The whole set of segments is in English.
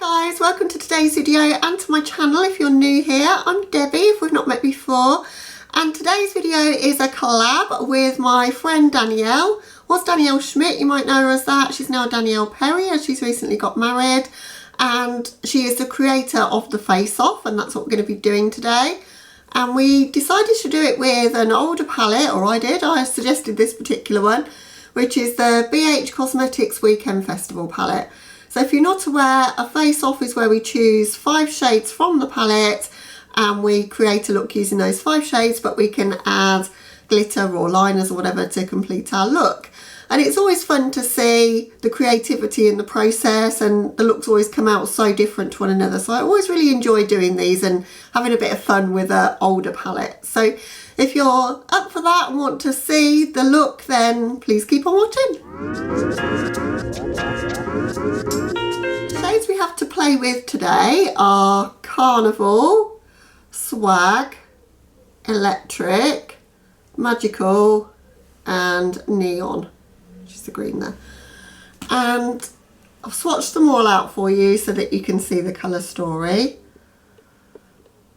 Hi guys, welcome to today's video and to my channel if you're new here. I'm Debbie if we've not met before, and today's video is a collab with my friend Danielle. Was Danielle Schmidt, you might know her as that. She's now Danielle Perry as she's recently got married, and she is the creator of the Face Off, and that's what we're going to be doing today. And we decided to do it with an older palette, or I suggested this particular one, which is the BH Cosmetics Weekend Festival palette. So if you're not aware, a Face Off is where we choose 5 shades from the palette and we create a look using those 5 shades, but we can add glitter or liners or whatever to complete our look. And it's always fun to see the creativity in the process, and the looks always come out so different to one another. So I always really enjoy doing these and having a bit of fun with an older palette. So if you're up for that and want to see the look, then please keep on watching. Shades we have to play with today are Carnival, Swag, Electric, Magical and Neon, which is the green there. And I've swatched them all out for you so that you can see the colour story.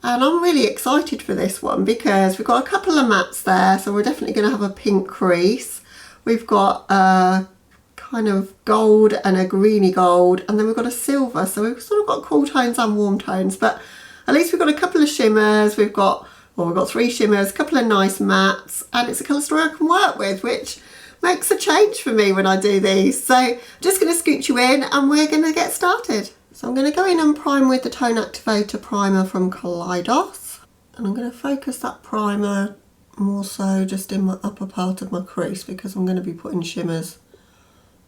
And I'm really excited for this one because we've got a couple of mattes there, so we're definitely going to have a pink crease. We've got a kind of gold and a greeny gold, and then we've got a silver, so we've sort of got cool tones and warm tones, but at least we've got a couple of shimmers. We've got 3 shimmers, a couple of nice mattes, and it's a colour story I can work with, which makes a change for me when I do these. So I'm just going to scoot you in and we're going to get started. So I'm going to go in and prime with the Tone Activator primer from Kaleidos, and I'm going to focus that primer more so just in my upper part of my crease because I'm going to be putting shimmers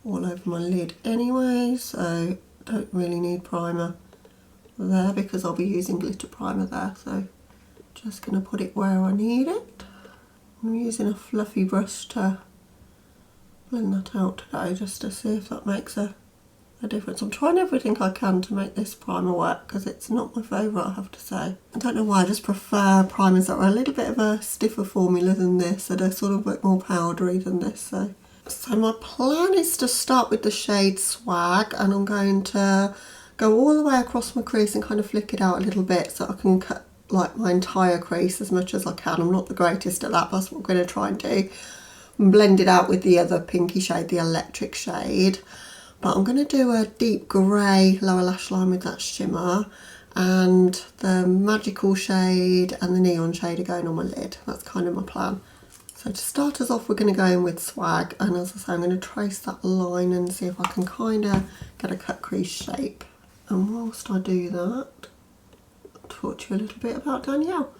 all over my lid anyway, so don't really need primer there because I'll be using glitter primer there. So just going to put it where I need it. I'm using a fluffy brush to blend that out today just to see if that makes a difference. I'm trying everything I can to make this primer work because it's not my favourite, I have to say. I don't know why, I just prefer primers that are a little bit of a stiffer formula than this, that are sort of a bit more powdery than this. So my plan is to start with the shade Swag, and I'm going to go all the way across my crease and kind of flick it out a little bit so I can cut like my entire crease as much as I can. I'm not the greatest at that, but that's what I'm going to try and do. And blend it out with the other pinky shade, the Electric shade. But I'm going to do a deep grey lower lash line with that shimmer, and the Magical shade and the Neon shade are going on my lid. That's kind of my plan. So to start us off, we're going to go in with Swag, and as I say, I'm going to trace that line and see if I can kind of get a cut crease shape. And whilst I do that, I'll talk to you a little bit about Danielle.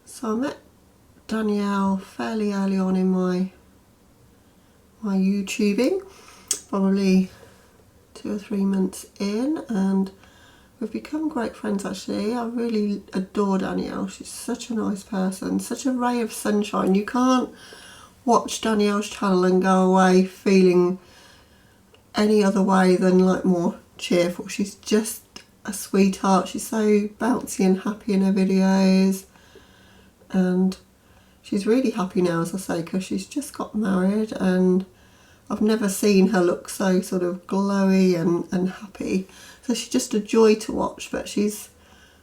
So I met Danielle fairly early on in my YouTubing, probably 2 or 3 months in, and we've become great friends actually. I really adore Danielle. She's such a nice person, such a ray of sunshine. You can't watch Danielle's channel and go away feeling any other way than like more cheerful. She's just a sweetheart. She's so bouncy and happy in her videos, and she's really happy now, as I say, because she's just got married, and I've never seen her look so sort of glowy and happy. So she's just a joy to watch, but she's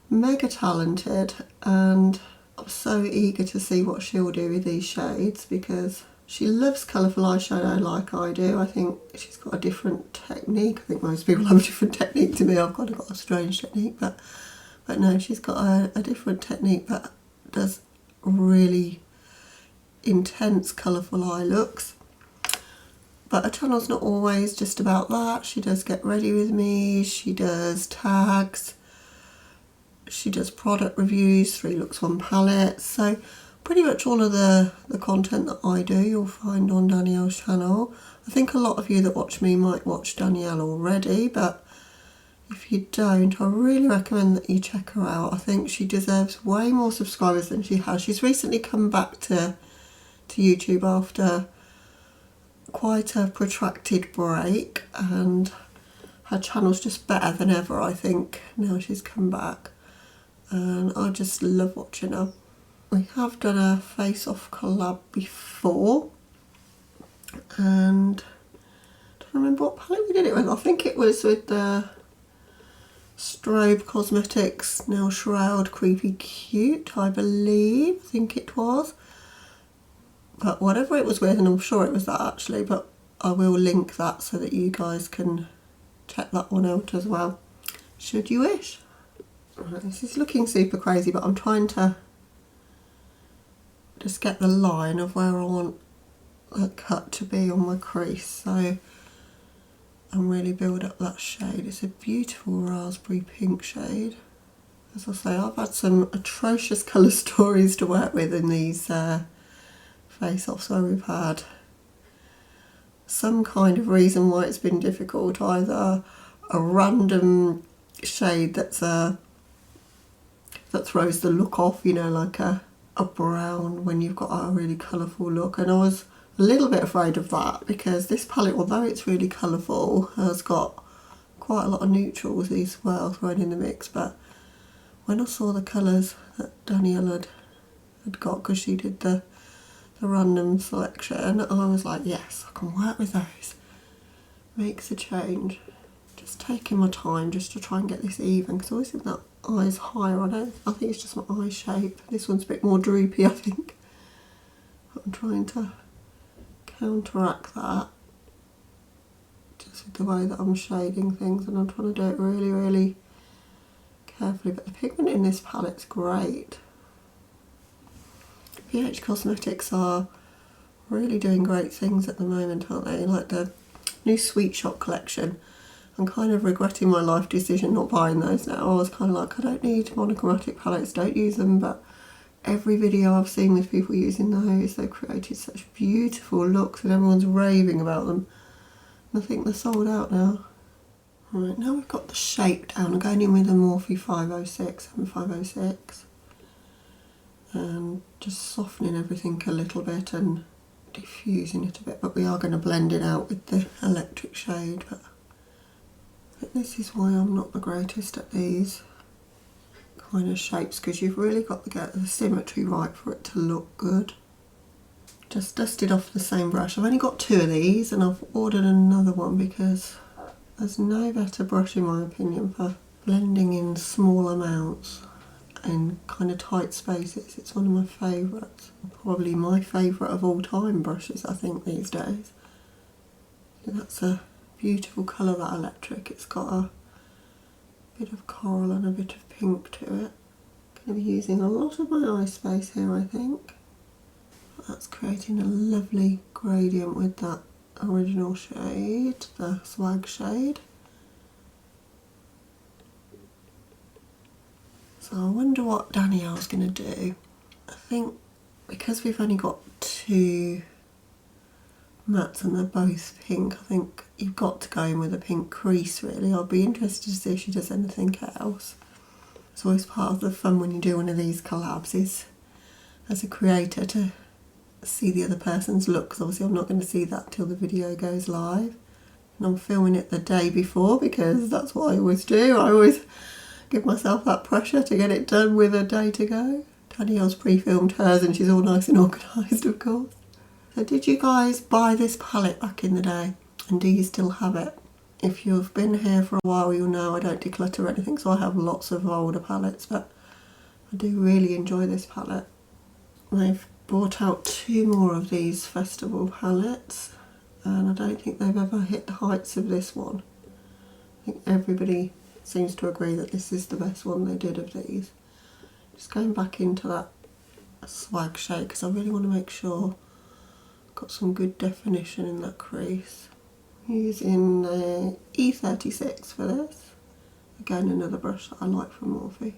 mega talented, and I'm so eager to see what she'll do with these shades because she loves colourful eyeshadow like I do. I think she's got a different technique. I think most people have a different technique to me. I've kind of got a strange technique, but no, she's got a different technique that does really intense colourful eye looks. But her channel's not always just about that. She does get ready with me, she does tags, she does product reviews, 3 looks 1 palette. So pretty much all of the content that I do you'll find on Danielle's channel. I think a lot of you that watch me might watch Danielle already, but if you don't, I really recommend that you check her out. I think she deserves way more subscribers than she has. She's recently come back to YouTube after quite a protracted break, and her channel's just better than ever, I think, now she's come back, and I just love watching her. We have done a Face Off collab before, and I don't remember what palette we did it with. I think it was with the Strobe Cosmetics Nail Shroud Creepy Cute, I believe. I think it was. But whatever it was with, and I'm sure it was that actually, but I will link that so that you guys can check that one out as well, should you wish. Right, this is looking super crazy, but I'm trying to just get the line of where I want the cut to be on my crease, so and really build up that shade. It's a beautiful raspberry pink shade. As I say, I've had some atrocious colour stories to work with in these face-offs where we've had some kind of reason why it's been difficult, either a random shade that's that throws the look off, you know, like a brown when you've got a really colourful look, and I was a little bit afraid of that because this palette, although it's really colourful, has got quite a lot of neutrals as well thrown in the mix. But when I saw the colours that Danielle had got, because she did the random selection, I was like, yes, I can work with those. Makes a change. Just taking my time just to try and get this even, because I always think that eye's higher on it. I think it's just my eye shape. This one's a bit more droopy, I think. But I'm trying to counteract that just with the way that I'm shading things, and I'm trying to do it really, really carefully. But the pigment in this palette's great. PH Cosmetics are really doing great things at the moment, aren't they? Like the new Sweet Shop collection. I'm kind of regretting my life decision not buying those now. I was kind of like, I don't need monochromatic palettes, don't use them, but every video I've seen with people using those, they've created such beautiful looks and everyone's raving about them. And I think they're sold out now. Right, now we've got the shape down. I'm going in with a Morphe 506 and 506. And just softening everything a little bit and diffusing it a bit. But we are going to blend it out with the electric shade. But this is why I'm not the greatest at these kind of shapes, because you've really got to get the symmetry right for it to look good. Just dusted off the same brush. I've only got 2 of these and I've ordered another one because there's no better brush in my opinion for blending in small amounts in kind of tight spaces. It's one of my favourites. Probably my favourite of all time brushes, I think, these days. That's a beautiful colour, that electric. It's got a bit of coral and a bit of pink to it. Going to be using a lot of my eye space here, I think. That's creating a lovely gradient with that original shade, the Swag shade. So I wonder what Danielle's going to do. I think because we've only got 2 mattes and they're both pink, I think you've got to go in with a pink crease really. I'll be interested to see if she does anything else. It's always part of the fun when you do one of these collabs, is as a creator to see the other person's look, because obviously I'm not going to see that till the video goes live. And I'm filming it the day before because that's what I always do. I always give myself that pressure to get it done with a day to go. Danielle's pre-filmed hers and she's all nice and organised, of course. So did you guys buy this palette back in the day? And do you still have it? If you've been here for a while, you'll know I don't declutter anything, so I have lots of older palettes, but I do really enjoy this palette. They've brought out 2 more of these festival palettes, and I don't think they've ever hit the heights of this one. I think everybody seems to agree that this is the best one they did of these. Just going back into that Swag shade because I really want to make sure I've got some good definition in that crease. Using the E36 for this. Again, another brush that I like from Morphe.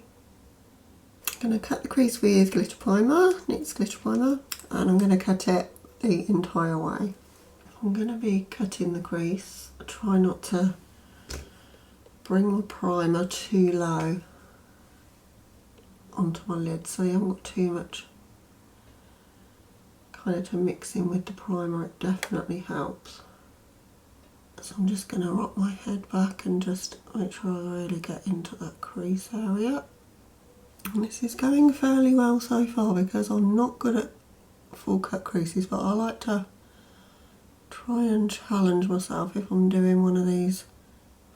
I'm going to cut the crease with glitter primer, NYX glitter primer, and I'm going to cut it the entire way. I'm going to be cutting the crease. I try not to bring my primer too low onto my lid, so you haven't got too much kind of to mix in with the primer. It definitely helps. So I'm just going to rock my head back and just make sure I really get into that crease area. And this is going fairly well so far because I'm not good at full cut creases, but I like to try and challenge myself if I'm doing one of these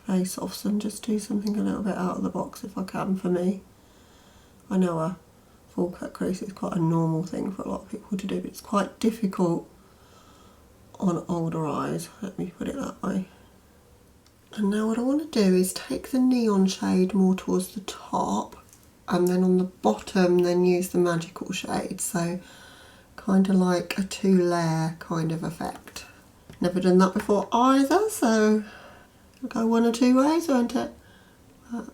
face offs and just do something a little bit out of the box if I can for me. I know a full cut crease is quite a normal thing for a lot of people to do, but it's quite difficult on older eyes, let me put it that way. And now what I want to do is take the neon shade more towards the top, and then on the bottom then use the magical shade, so kind of like a 2-layer kind of effect. Never done that before either, so it'll go one or two ways, won't it? So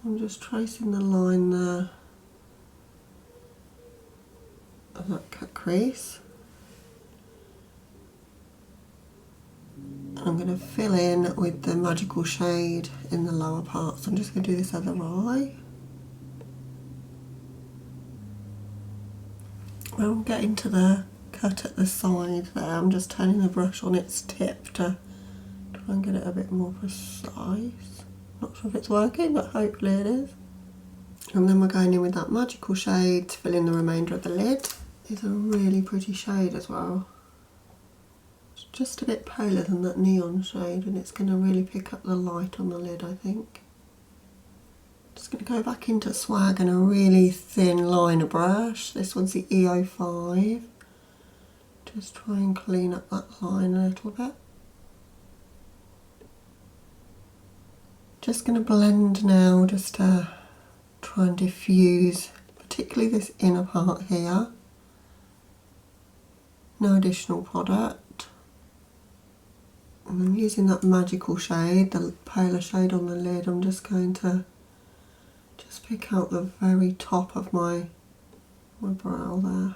I'm just tracing the line there of that cut crease. I'm going to fill in with the magical shade in the lower part, so I'm just going to do this other eye. When I'm getting to the cut at the side there, I'm just turning the brush on its tip to try and get it a bit more precise. Not sure if it's working, but hopefully it is. And then we're going in with that magical shade to fill in the remainder of the lid. It's a really pretty shade as well. It's just a bit paler than that neon shade, and it's going to really pick up the light on the lid, I think. Just going to go back into Swag and a really thin liner brush. This one's the E05. Just try and clean up that line a little bit. Just going to blend now, just to try and diffuse, particularly this inner part here. No additional product. And I'm using that magical shade, the paler shade on the lid. I'm just going to just pick out the very top of my brow there.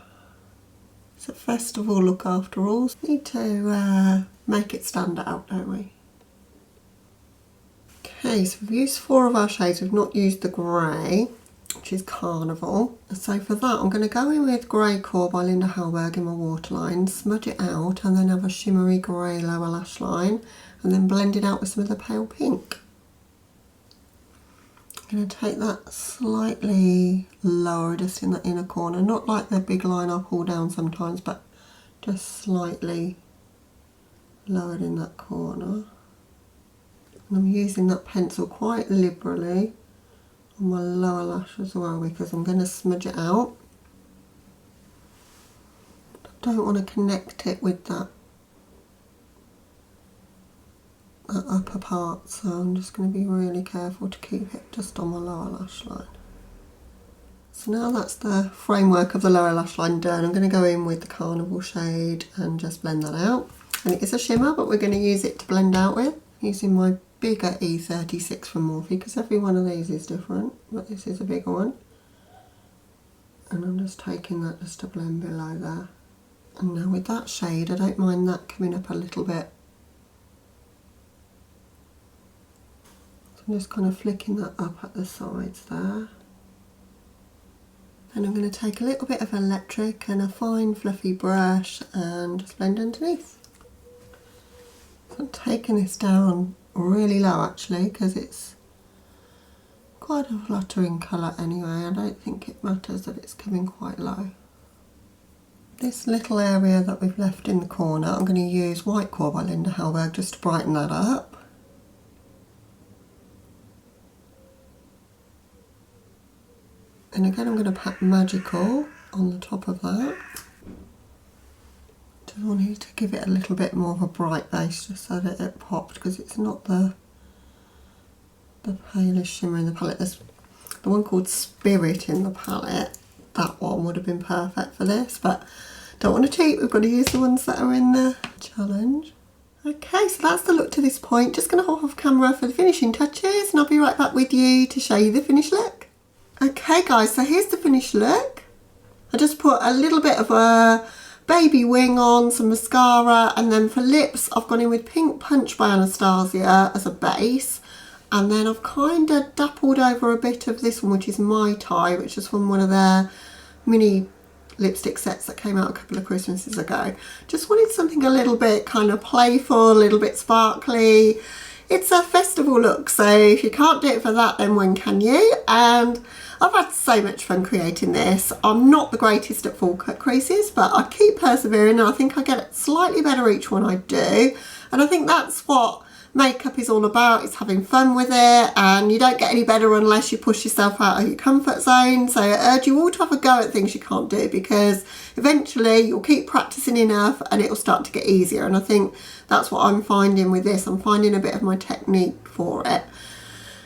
It's a festival look after all. Need to make it stand out, don't we? Okay, so we've used 4 of our shades. We've not used the grey, which is Carnival. So for that, I'm going to go in with Grey Core by Linda Hallberg in my waterline, smudge it out, and then have a shimmery grey lower lash line, and then blend it out with some of the pale pink. I'm going to take that slightly lower, just in that inner corner, not like the big line I pull down sometimes, but just slightly lowered in that corner. And I'm using that pencil quite liberally on my lower lash as well, because I'm going to smudge it out. I don't want to connect it with that upper part, so I'm just going to be really careful to keep it just on my lower lash line. So now that's the framework of the lower lash line done, I'm going to go in with the Carnival shade and just blend that out. And it is a shimmer, but we're going to use it to blend out with, using my bigger E36 from Morphe, because every one of these is different, but this is a bigger one. And I'm just taking that just to blend below there. And now with that shade, I don't mind that coming up a little bit. So I'm just kind of flicking that up at the sides there. And I'm going to take a little bit of electric and a fine fluffy brush and just blend underneath. So I'm taking this down really low actually, because it's quite a fluttering colour anyway. I don't think it matters that it's coming quite low. This little area that we've left in the corner, I'm going to use White Core by Linda Hallberg just to brighten that up. And again I'm going to pat Magical on the top of that. I wanted to give it a little bit more of a bright base just so that it popped, because it's not the palest shimmer in the palette. There's the one called Spirit in the palette. That one would have been perfect for this, but don't want to cheat. We've got to use the ones that are in the challenge. Okay, so that's the look to this point. Just going to hop off camera for the finishing touches, and I'll be right back with you to show you the finished look. Okay guys, so here's the finished look. I just put a little bit of a baby wing on, some mascara, and then for lips I've gone in with Pink Punch by Anastasia as a base, and then I've kind of dappled over a bit of this one, which is Mai Tai, which is from one of their mini lipstick sets that came out a couple of Christmases ago. Just wanted something a little bit kind of playful, a little bit sparkly. It's a festival look, so if you can't do it for that, then when can you? And I've had so much fun creating this. I'm not the greatest at full cut creases, but I keep persevering and I think I get it slightly better each one I do. And I think that's what makeup is all about, is having fun with it, and you don't get any better unless you push yourself out of your comfort zone. So I urge you all to have a go at things you can't do, because eventually you'll keep practicing enough and it'll start to get easier. And I think that's what I'm finding with this. I'm finding a bit of my technique for it.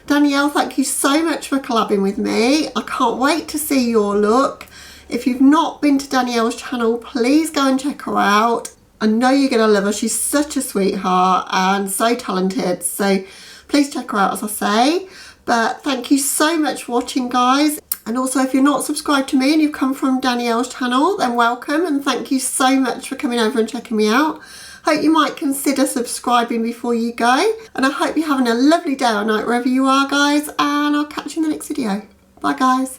Danielle, thank you so much for collabing with me. I can't wait to see your look. If you've not been to Danielle's channel, please go and check her out. I know you're going to love her. She's such a sweetheart and so talented. So please check her out, as I say. But thank you so much for watching, guys. And also, if you're not subscribed to me and you've come from Danielle's channel, then welcome. And thank you so much for coming over and checking me out. Hope you might consider subscribing before you go. And I hope you're having a lovely day or night wherever you are, guys. And I'll catch you in the next video. Bye, guys.